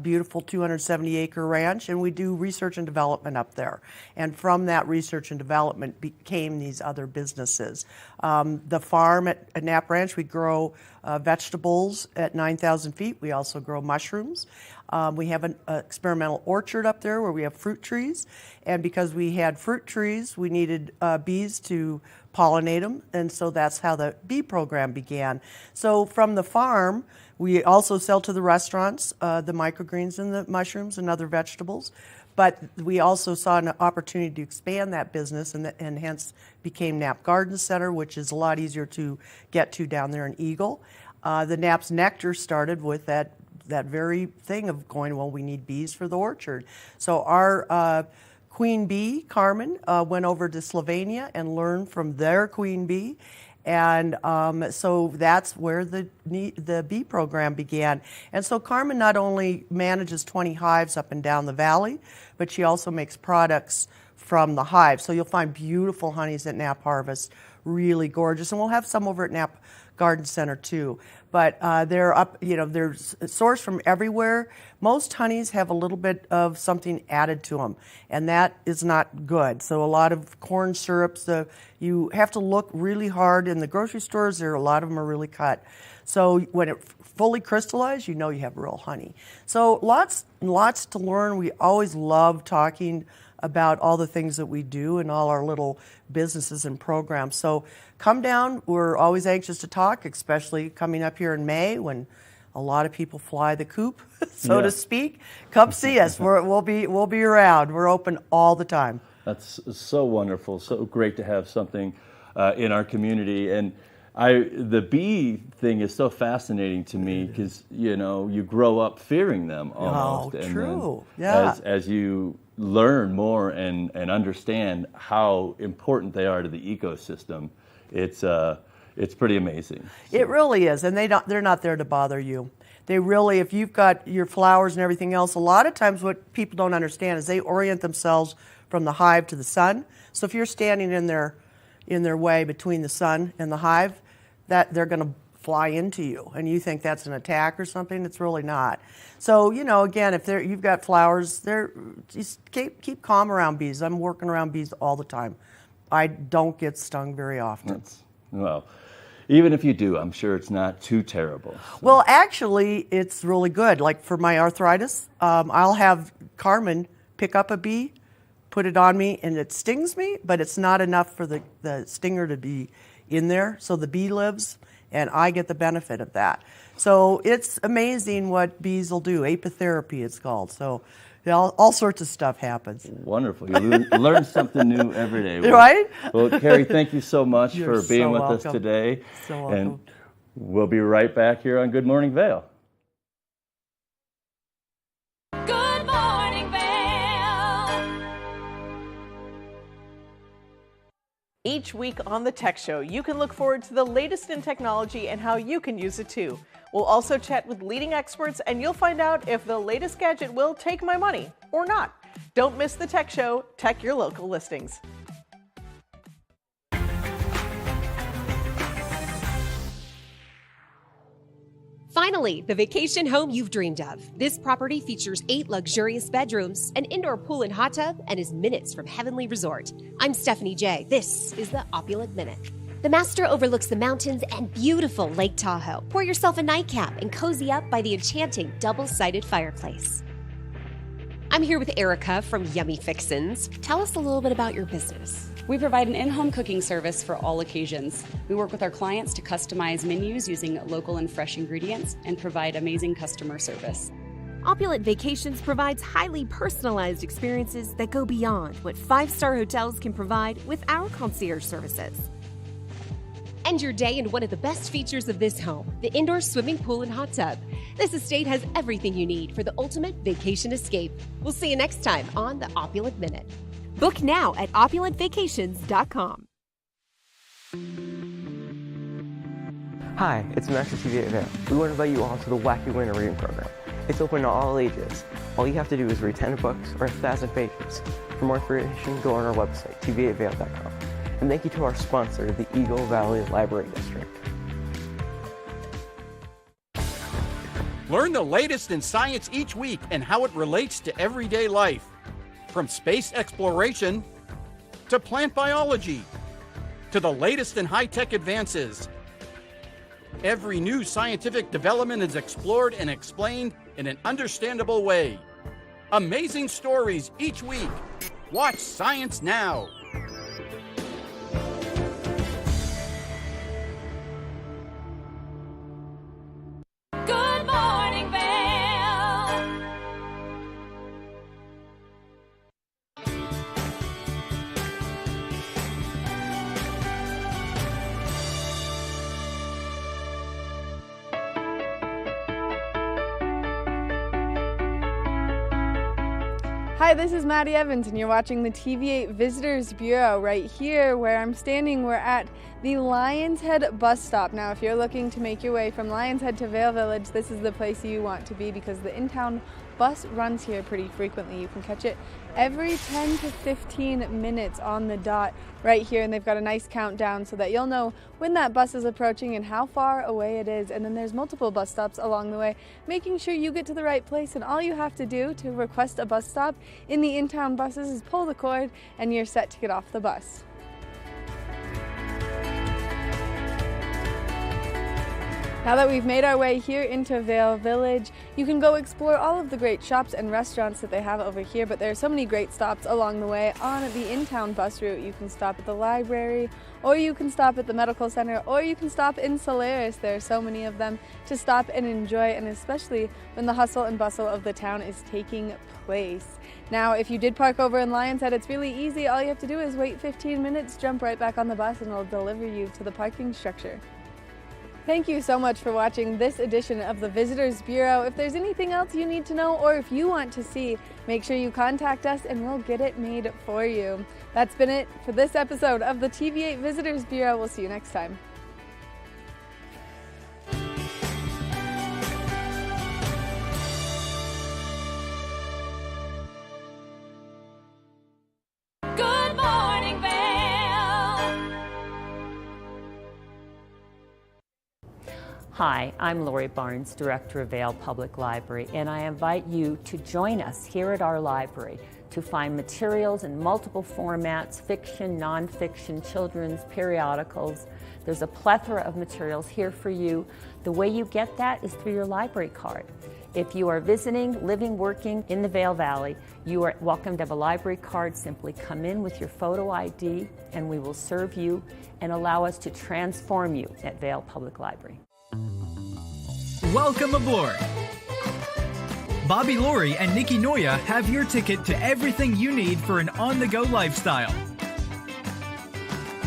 beautiful 270-acre ranch, and we do research and development up there. And from that research and development became these other businesses. The farm at Knapp Ranch, we grow vegetables at 9,000 feet. We also grow mushrooms. We have an experimental orchard up there where we have fruit trees. And because we had fruit trees, we needed bees to pollinate them, and so that's how the bee program began. So from the farm, we also sell to the restaurants the microgreens and the mushrooms and other vegetables, but we also saw an opportunity to expand that business, and hence became Knapp Garden Center, which is a lot easier to get to down there in Eagle. The Knapp's Nectar started with that very thing of going, well, we need bees for the orchard. So our queen bee, Carmen, went over to Slovenia and learned from their queen bee. And so that's where the bee program began. And so Carmen not only manages 20 hives up and down the valley, but she also makes products from the hive. So you'll find beautiful honeys at Knapp Harvest, really gorgeous. And we'll have some over at Knapp Garden Center too. But they're up, they're sourced from everywhere. Most honeys have a little bit of something added to them, and that is not good. So a lot of corn syrups, you have to look really hard. In the grocery stores, a lot of them are really cut. So when it fully crystallized, you have real honey. So lots to learn. We always love talking about all the things that we do and all our little businesses and programs. So come down. We're always anxious to talk, especially coming up here in May when a lot of people fly the coop, so to speak. Come see us. We'll be around. We're open all the time. That's so wonderful. So great to have something in our community. And the bee thing is so fascinating to me because you grow up fearing them almost. Oh, and true. Then as you learn more and understand how important they are to the ecosystem, it's pretty amazing. It really is, and they're not there to bother you. They really, if you've got your flowers and everything else, a lot of times what people don't understand is they orient themselves from the hive to the sun. So if you're standing in their way between the sun and the hive, that they're going to fly into you, and you think that's an attack or something. It's really not. So again, if you've got flowers, just keep calm around bees. I'm working around bees all the time. I don't get stung very often. Well, even if you do, I'm sure it's not too terrible. So. Well, actually, it's really good. Like for my arthritis, I'll have Carmen pick up a bee, put it on me, and it stings me, but it's not enough for the stinger to be in there. So the bee lives, and I get the benefit of that. So it's amazing what bees will do. Apitherapy, it's called. So all sorts of stuff happens. Wonderful. You learn something new every day. Right? Well, Carrie, thank you so much You're for being so with welcome. us today. So welcome. And we'll be right back here on Good Morning Vail. Good morning, Vail. Each week on the Tech Show, you can look forward to the latest in technology and how you can use it too. We'll also chat with leading experts, and you'll find out if the latest gadget will take my money or not. Don't miss the Tech Show. Tech your local listings. Finally, the vacation home you've dreamed of. This property features 8 luxurious bedrooms, an indoor pool and hot tub, and is minutes from Heavenly Resort. I'm Stephanie J. This is the Opulent Minute. The master overlooks the mountains and beautiful Lake Tahoe. Pour yourself a nightcap and cozy up by the enchanting double-sided fireplace. I'm here with Erica from Yummy Fixins. Tell us a little bit about your business. We provide an in-home cooking service for all occasions. We work with our clients to customize menus using local and fresh ingredients and provide amazing customer service. Opulent Vacations provides highly personalized experiences that go beyond what 5-star hotels can provide with our concierge services. End your day in one of the best features of this home, the indoor swimming pool and hot tub. This estate has everything you need for the ultimate vacation escape. We'll see you next time on the Opulent Minute. Book now at opulentvacations.com. Hi, it's Master TV at Vail. We want to invite you all to the Wacky Winter Reading Program. It's open to all ages. All you have to do is read 10 books or 1,000 pages. For more information, go on our website, tv8vail.com. And thank you to our sponsor, the Eagle Valley Library District. Learn the latest in science each week and how it relates to everyday life. From space exploration to plant biology to the latest in high-tech advances. Every new scientific development is explored and explained in an understandable way. Amazing stories each week. Watch Science Now. Good morning, Vail. Hi, this is Maddie Evans, and you're watching the TV8 Visitors Bureau. Right here where I'm standing, we're at the Lions Head bus stop. Now, if you're looking to make your way from Lions Head to Vail Village, this is the place you want to be because the in-town bus runs here pretty frequently. You can catch it every 10 to 15 minutes on the dot right here, and they've got a nice countdown so that you'll know when that bus is approaching and how far away it is. And then there's multiple bus stops along the way, making sure you get to the right place. And all you have to do to request a bus stop in the in-town buses is pull the cord and you're set to get off the bus. Now that we've made our way here into Vail Village, you can go explore all of the great shops and restaurants that they have over here, but there are so many great stops along the way on the in-town bus route. You can stop at the library, or you can stop at the medical center, or you can stop in Solaris. There are so many of them to stop and enjoy, and especially when the hustle and bustle of the town is taking place. Now, if you did park over in Lions Head, it's really easy. All you have to do is wait 15 minutes, jump right back on the bus, and it'll deliver you to the parking structure. Thank you so much for watching this edition of the Visitors Bureau. If there's anything else you need to know or if you want to see, make sure you contact us and we'll get it made for you. That's been it for this episode of the TV8 Visitors Bureau. We'll see you next time. Good morning, Vail. Hi, I'm Lori Barnes, Director of Vail Public Library, and I invite you to join us here at our library to find materials in multiple formats, fiction, nonfiction, children's, periodicals. There's a plethora of materials here for you. The way you get that is through your library card. If you are visiting, living, working in the Vail Valley, you are welcome to have a library card. Simply come in with your photo ID and we will serve you and allow us to transform you at Vail Public Library. Welcome aboard! Bobby Laurie and Nikki Noya have your ticket to everything you need for an on-the-go lifestyle.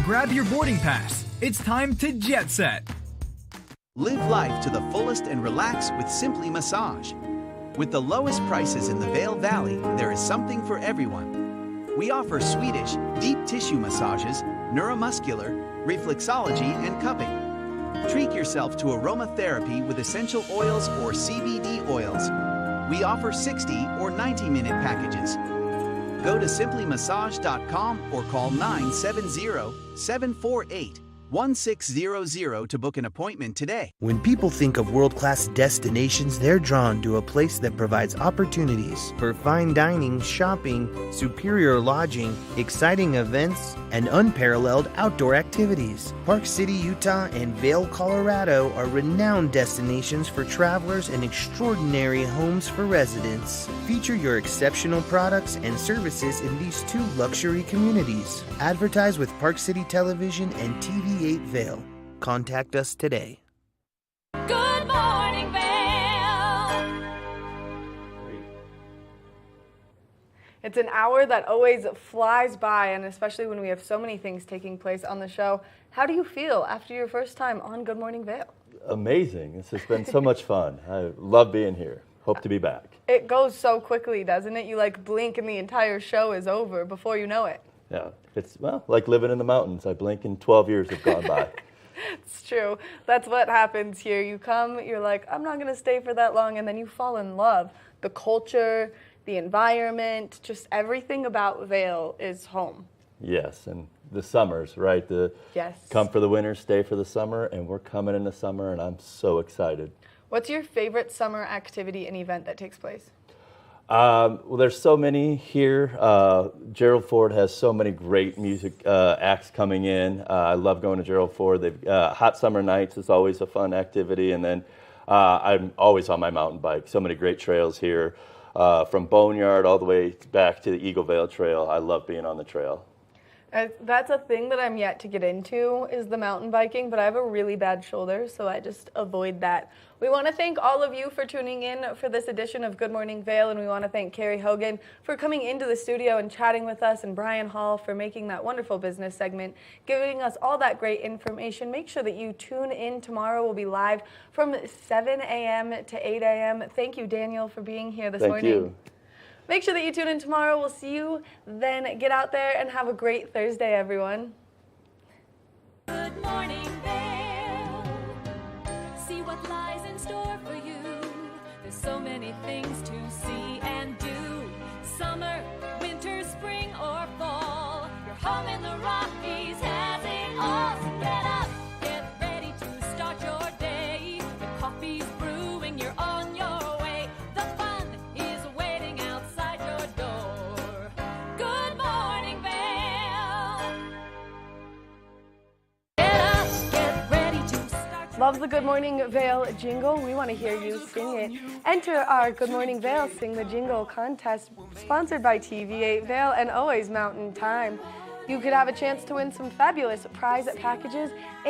Grab your boarding pass. It's time to jet set. Live life to the fullest and relax with Simply Massage. With the lowest prices in the Vail Valley, there is something for everyone. We offer Swedish, deep tissue massages, neuromuscular, reflexology, and cupping. Treat yourself to aromatherapy with essential oils or CBD oils. We offer 60 or 90-minute packages. Go to simplymassage.com or call 970-748-1600 to book an appointment today. When people think of world-class destinations, they're drawn to a place that provides opportunities for fine dining, shopping, superior lodging, exciting events, and unparalleled outdoor activities. Park City, Utah and Vail, Colorado are renowned destinations for travelers and extraordinary homes for residents. Feature your exceptional products and services in these two luxury communities. Advertise with Park City Television and TV8 Vail. Contact us today. Good morning, Vail. It's an hour that always flies by, and especially when we have so many things taking place on the show. How do you feel after your first time on Good Morning Vail? Amazing. This has been so much fun. I love being here. Hope to be back. It goes so quickly, doesn't it? You like blink and the entire show is over before you know it. Yeah, it's, well, like living in the mountains. I blink and 12 years have gone by. It's true. That's what happens here. You come, you're like, I'm not going to stay for that long, and then you fall in love. The culture, the environment, just everything about Vail is home. Yes, and the summers, right? Yes. Come for the winter, stay for the summer, and we're coming in the summer, and I'm so excited. What's your favorite summer activity and event that takes place? Well, there's so many here. Gerald Ford has so many great music acts coming in. I love going to Gerald Ford. They've Hot Summer Nights is always a fun activity, and then I'm always on my mountain bike. So many great trails here, from Boneyard all the way back to the Eagle Vale Trail. I love being on the trail. That's a thing that I'm yet to get into, is the mountain biking, but I have a really bad shoulder, so I just avoid that. We want to thank all of you for tuning in for this edition of Good Morning Vail, and we want to thank Carrie Hogan for coming into the studio and chatting with us, and Brian Hall for making that wonderful business segment, giving us all that great information. Make sure that you tune in tomorrow. We'll be live from 7 a.m. to 8 a.m. Thank you, Daniel, for being here this morning. Thank you. Make sure that you tune in tomorrow. We'll see you then. Get out there and have a great Thursday, everyone. Good morning, Vail. See what lies in store for you. There's so many things to see and do. Summer, winter, spring, or fall. Your home in the Rockies has it all. So get up, get ready to start your day. The coffee's brewing, you're on your way. The fun is waiting outside your door. Good morning, Vail. Get up, get ready to start. Love the Good Morning Vail jingle. We want to hear you sing it. Enter our Good Morning Vail Sing the Jingle contest, sponsored by TV8 Vail and always Mountain Time. You could have a chance to win some fabulous prize packages and